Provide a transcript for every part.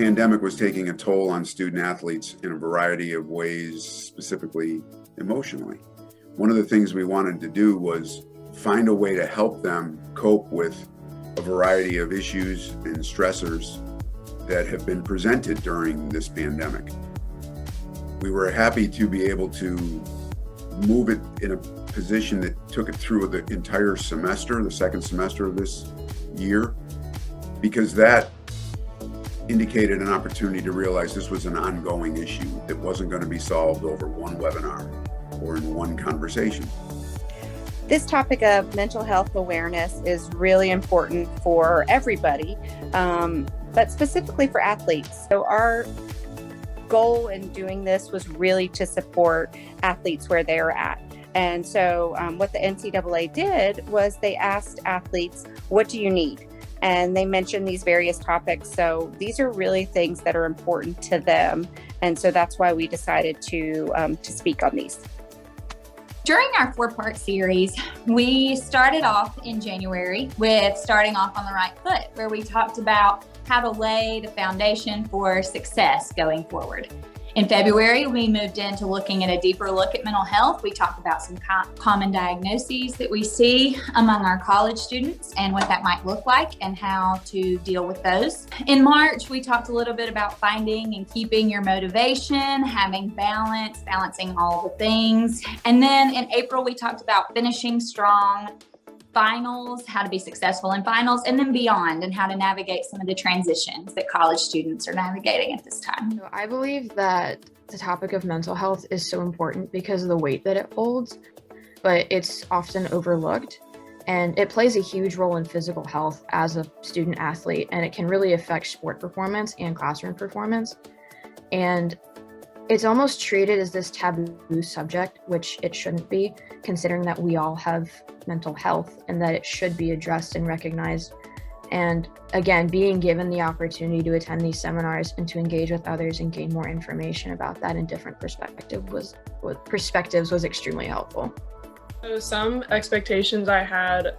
pandemic was taking a toll on student athletes in a variety of ways, specifically emotionally. One of the things we wanted to do was find a way to help them cope with a variety of issues and stressors that have been presented during this pandemic. We were happy to be able to move it in a position that took it through the entire semester, the second semester of this year, because that indicated an opportunity to realize this was an ongoing issue that wasn't going to be solved over one webinar or in one conversation. This topic of mental health awareness is really important for everybody, but specifically for athletes. So our goal in doing this was really to support athletes where they are at. And so what the NCAA did was they asked athletes, what do you need? And they mentioned these various topics. So these are really things that are important to them. And so that's why we decided to speak on these. During our 4-part series, we started off in January with starting off on the right foot, where we talked about how to lay the foundation for success going forward. In February, we moved into looking at a deeper look at mental health. We talked about some common diagnoses that we see among our college students and what that might look like and how to deal with those. In March, we talked a little bit about finding and keeping your motivation, having balance, balancing all the things. And then in April, we talked about finishing strong, finals, how to be successful in finals, and then beyond, and how to navigate some of the transitions that college students are navigating at this time. So I believe that the topic of mental health is so important because of the weight that it holds, but it's often overlooked, and it plays a huge role in physical health as a student athlete, and it can really affect sport performance and classroom performance. And it's almost treated as this taboo subject, which it shouldn't be, considering that we all have mental health and that it should be addressed and recognized. And again, being given the opportunity to attend these seminars and to engage with others and gain more information about that in different perspectives was extremely helpful. So some expectations I had,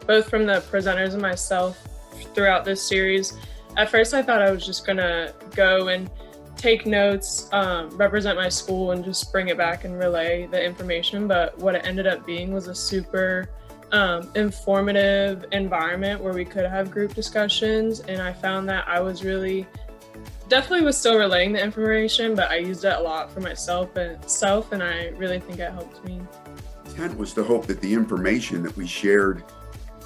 both from the presenters and myself throughout this series. At first, I thought I was just gonna go and take notes, represent my school, and just bring it back and relay the information. But what it ended up being was a super informative environment where we could have group discussions. And I found that I was definitely was still relaying the information, but I used it a lot for myself, and I really think it helped me. The intent was to hope that the information that we shared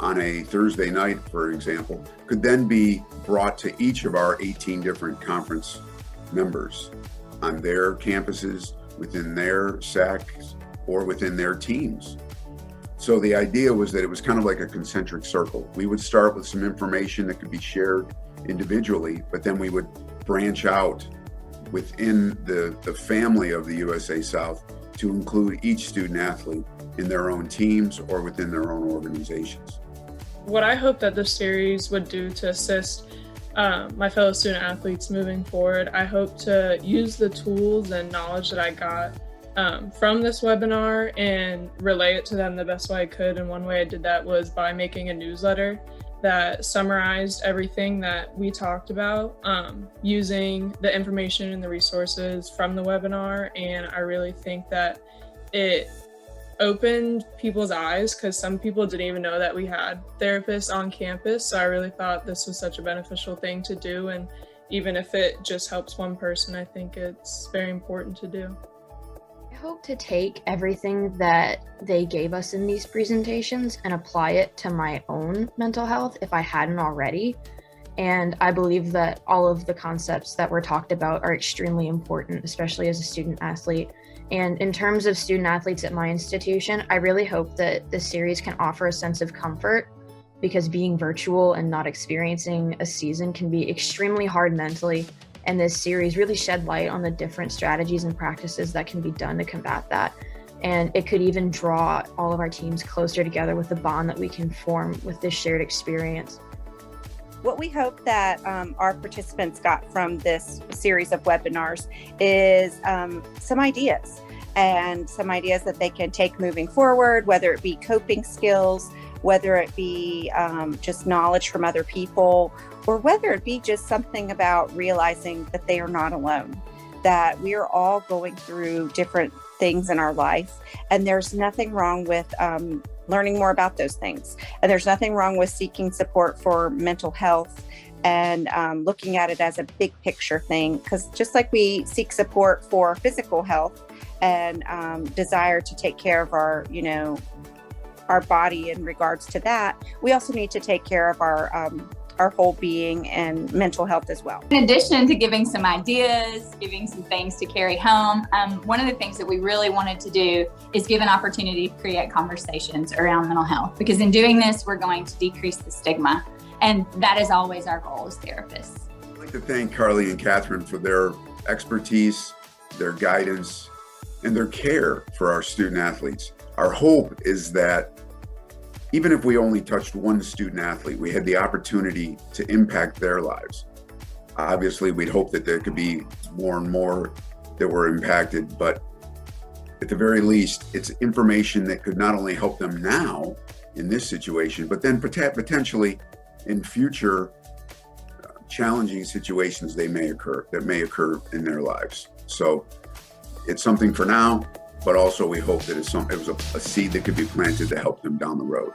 on a Thursday night, for example, could then be brought to each of our 18 different conference members on their campuses, within their SACs, or within their teams. So the idea was that it was kind of like a concentric circle. We would start with some information that could be shared individually, but then we would branch out within the family of the USA South to include each student athlete in their own teams or within their own organizations. What I hope that this series would do to assist my fellow student athletes moving forward, I hope to use the tools and knowledge that I got from this webinar and relay it to them the best way I could. And one way I did that was by making a newsletter that summarized everything that we talked about, using the information and the resources from the webinar. And I really think that it opened people's eyes, because some people didn't even know that we had therapists on campus. So I really thought this was such a beneficial thing to do. And even if it just helps one person, I think it's very important to do. I hope to take everything that they gave us in these presentations and apply it to my own mental health if I hadn't already. And I believe that all of the concepts that were talked about are extremely important, especially as a student athlete. And in terms of student athletes at my institution, I really hope that this series can offer a sense of comfort, because being virtual and not experiencing a season can be extremely hard mentally. And this series really shed light on the different strategies and practices that can be done to combat that. And it could even draw all of our teams closer together with the bond that we can form with this shared experience. What we hope that our participants got from this series of webinars is some ideas that they can take moving forward, whether it be coping skills, whether it be just knowledge from other people, or whether it be just something about realizing that they are not alone, that we are all going through different things in our life. And there's nothing wrong with learning more about those things. And there's nothing wrong with seeking support for mental health and looking at it as a big picture thing. Because just like we seek support for physical health and desire to take care of our body in regards to that, we also need to take care of our whole being and mental health as well. In addition to giving some ideas, giving some things to carry home, one of the things that we really wanted to do is give an opportunity to create conversations around mental health, because in doing this, we're going to decrease the stigma. And that is always our goal as therapists. I'd like to thank Carly and Catherine for their expertise, their guidance, and their care for our student athletes. Our hope is that even if we only touched one student athlete, we had the opportunity to impact their lives. Obviously, we'd hope that there could be more and more that were impacted, but at the very least, it's information that could not only help them now in this situation, but then potentially in future challenging situations that may occur in their lives. So it's something for now, but also we hope that it was a seed that could be planted to help them down the road.